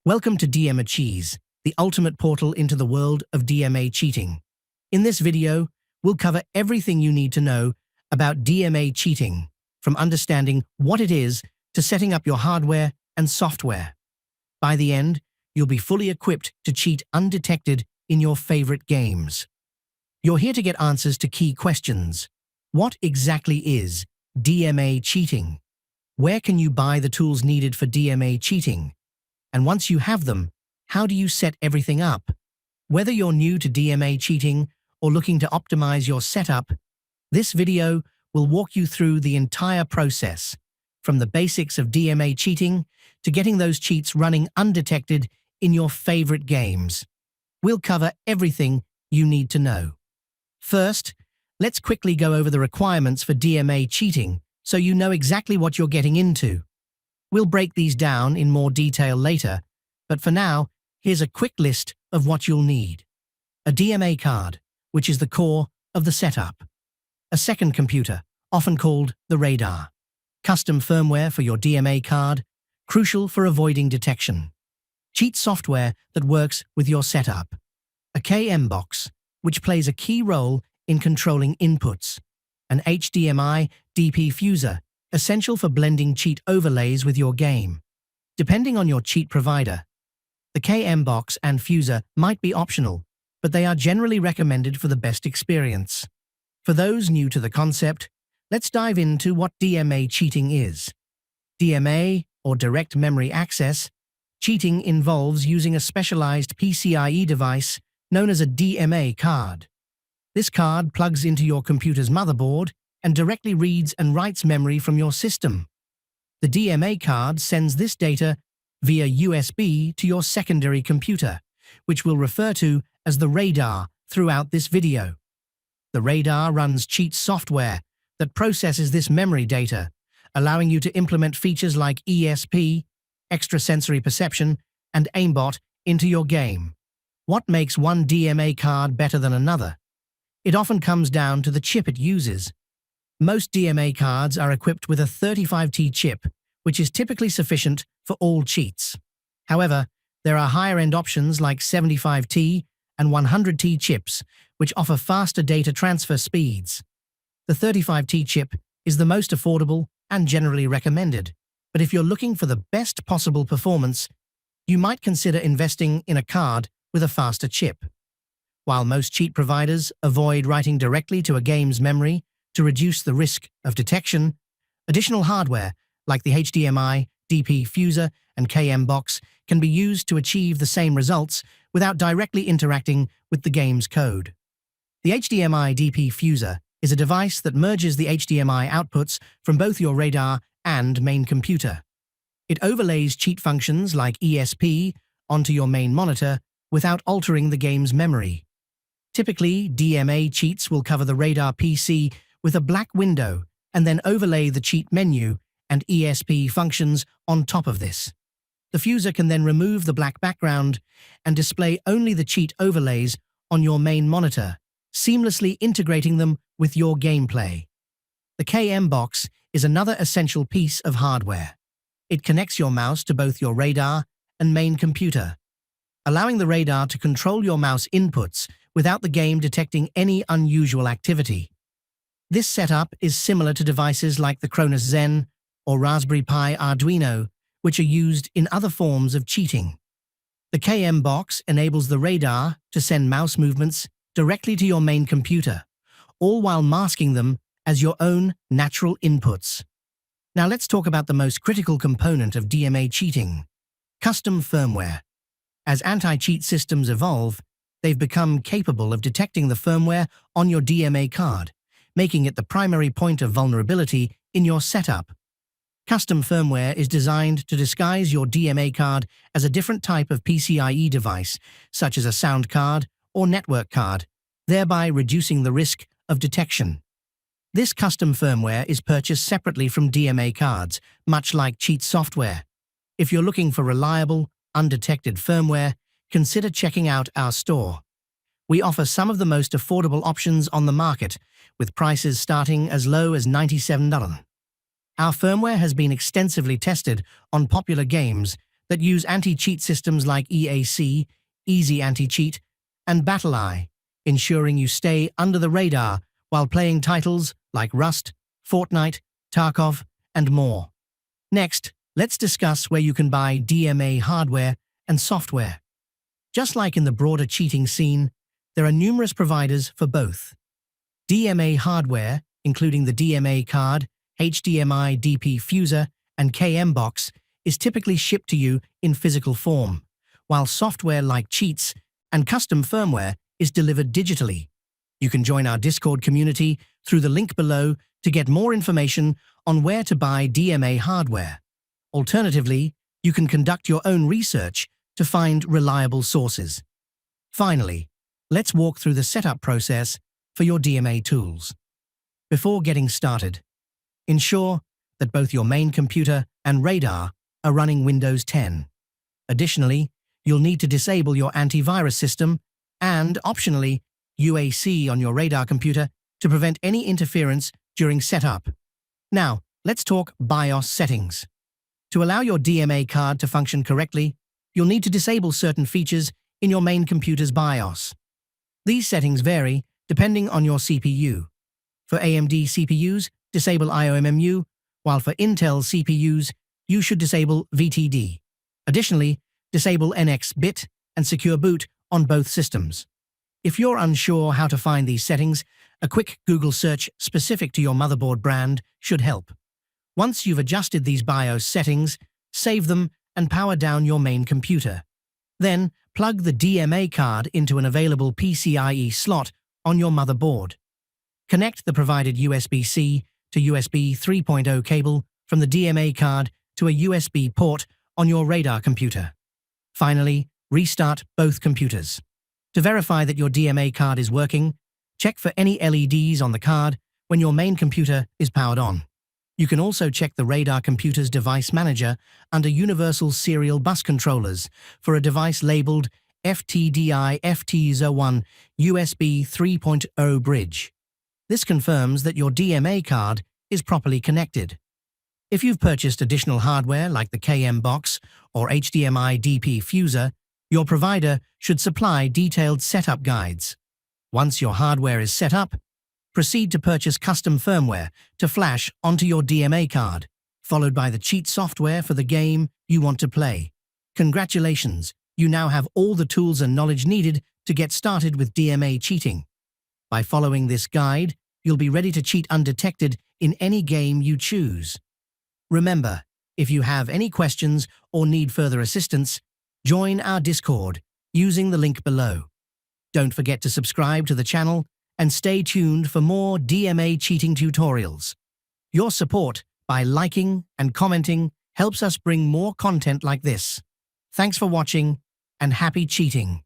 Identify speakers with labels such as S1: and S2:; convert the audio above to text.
S1: Welcome to DMA, the ultimate portal into the world of DMA cheating. In this video, we'll cover everything you need to know about DMA cheating, from understanding what it is to setting up your hardware and software. By the end, you'll be fully equipped to cheat undetected in your favorite games. You're here to get answers to key questions. What exactly is DMA cheating? Where can you buy the tools needed for DMA cheating? And once you have them, how do you set everything up? Whether you're new to DMA cheating or looking to optimize your setup, this video will walk you through the entire process, from the basics of DMA cheating to getting those cheats running undetected in your favorite games. We'll cover everything you need to know. First, let's quickly go over the requirements for DMA cheating so you know exactly what you're getting into. We'll break these down in more detail later, but for now, here's a quick list of what you'll need. A DMA card, which is the core of the setup. A second computer, often called the radar. Custom firmware for your DMA card, crucial for avoiding detection. Cheat software that works with your setup. A KMBox, which plays a key role in controlling inputs. An HDMI DP fuser, essential for blending cheat overlays with your game. Depending on your cheat provider, the KMBox and fuser might be optional, but they are generally recommended for the best experience. For those new to the concept, let's dive into what DMA cheating is. DMA, or direct memory access, cheating involves using a specialized PCIe device known as a DMA card. This card plugs into your computer's motherboard and directly reads and writes memory from your system. The DMA card sends this data via USB to your secondary computer, which we'll refer to as the radar throughout this video. The radar runs cheat software that processes this memory data, allowing you to implement features like ESP, extrasensory perception, and aimbot into your game. What makes one DMA card better than another? It often comes down to the chip it uses. Most DMA cards are equipped with a 35T chip, which is typically sufficient for all cheats. However, there are higher-end options like 75T and 100T chips, which offer faster data transfer speeds. The 35T chip is the most affordable and generally recommended, but if you're looking for the best possible performance, you might consider investing in a card with a faster chip. While most cheat providers avoid writing directly to a game's memory to reduce the risk of detection, additional hardware like the HDMI, DP fuser, and KMBox can be used to achieve the same results without directly interacting with the game's code. The HDMI DP fuser is a device that merges the HDMI outputs from both your radar and main computer. It overlays cheat functions like ESP onto your main monitor without altering the game's memory. Typically, DMA cheats will cover the radar PC with a black window and then overlay the cheat menu and ESP functions on top of this. The fuser can then remove the black background and display only the cheat overlays on your main monitor, seamlessly integrating them with your gameplay. The KMBox is another essential piece of hardware. It connects your mouse to both your radar and main computer, allowing the radar to control your mouse inputs without the game detecting any unusual activity. This setup is similar to devices like the Cronus Zen or Raspberry Pi Arduino, which are used in other forms of cheating. The KMBox enables the radar to send mouse movements directly to your main computer, all while masking them as your own natural inputs. Now let's talk about the most critical component of DMA cheating: custom firmware. As anti-cheat systems evolve, they've become capable of detecting the firmware on your DMA card, making it the primary point of vulnerability in your setup. Custom firmware is designed to disguise your DMA card as a different type of PCIe device, such as a sound card or network card, thereby reducing the risk of detection. This custom firmware is purchased separately from DMA cards, much like cheat software. If you're looking for reliable, undetected firmware, consider checking out our store. We offer some of the most affordable options on the market, with prices starting as low as $97. Our firmware has been extensively tested on popular games that use anti-cheat systems like EAC, Easy Anti-Cheat, and BattleEye, ensuring you stay under the radar while playing titles like Rust, Fortnite, Tarkov, and more. Next, let's discuss where you can buy DMA hardware and software. Just like in the broader cheating scene, there are numerous providers for both. DMA hardware, including the DMA card, HDMI DP fuser, and KMBox, is typically shipped to you in physical form, while software like cheats and custom firmware is delivered digitally. You can join our Discord community through the link below to get more information on where to buy DMA hardware. Alternatively, you can conduct your own research to find reliable sources. Finally, let's walk through the setup process for your DMA tools. Before getting started, ensure that both your main computer and radar are running Windows 10. Additionally, you'll need to disable your antivirus system and, optionally, UAC on your radar computer to prevent any interference during setup. Now, let's talk BIOS settings. To allow your DMA card to function correctly, you'll need to disable certain features in your main computer's BIOS. These settings vary depending on your CPU. For AMD CPUs, disable IOMMU, while for Intel CPUs, you should disable VTD. Additionally, disable NX bit and secure boot on both systems. If you're unsure how to find these settings, a quick Google search specific to your motherboard brand should help. Once you've adjusted these BIOS settings, save them and power down your main computer. Then, plug the DMA card into an available PCIe slot on your motherboard. Connect the provided USB-C to USB 3.0 cable from the DMA card to a USB port on your radar computer. Finally, restart both computers. To verify that your DMA card is working, check for any LEDs on the card when your main computer is powered on. You can also check the radar computer's device manager under Universal Serial Bus Controllers for a device labeled FTDI FT01 USB 3.0 bridge. This confirms that your DMA card is properly connected. If you've purchased additional hardware like the KMBox or HDMI DP fuser, your provider should supply detailed setup guides. Once your hardware is set up, proceed to purchase custom firmware to flash onto your DMA card, followed by the cheat software for the game you want to play. Congratulations, you now have all the tools and knowledge needed to get started with DMA cheating. By following this guide, you'll be ready to cheat undetected in any game you choose. Remember, if you have any questions or need further assistance, join our Discord using the link below. Don't forget to subscribe to the channel and stay tuned for more DMA cheating tutorials. Your support by liking and commenting helps us bring more content like this. Thanks for watching and happy cheating!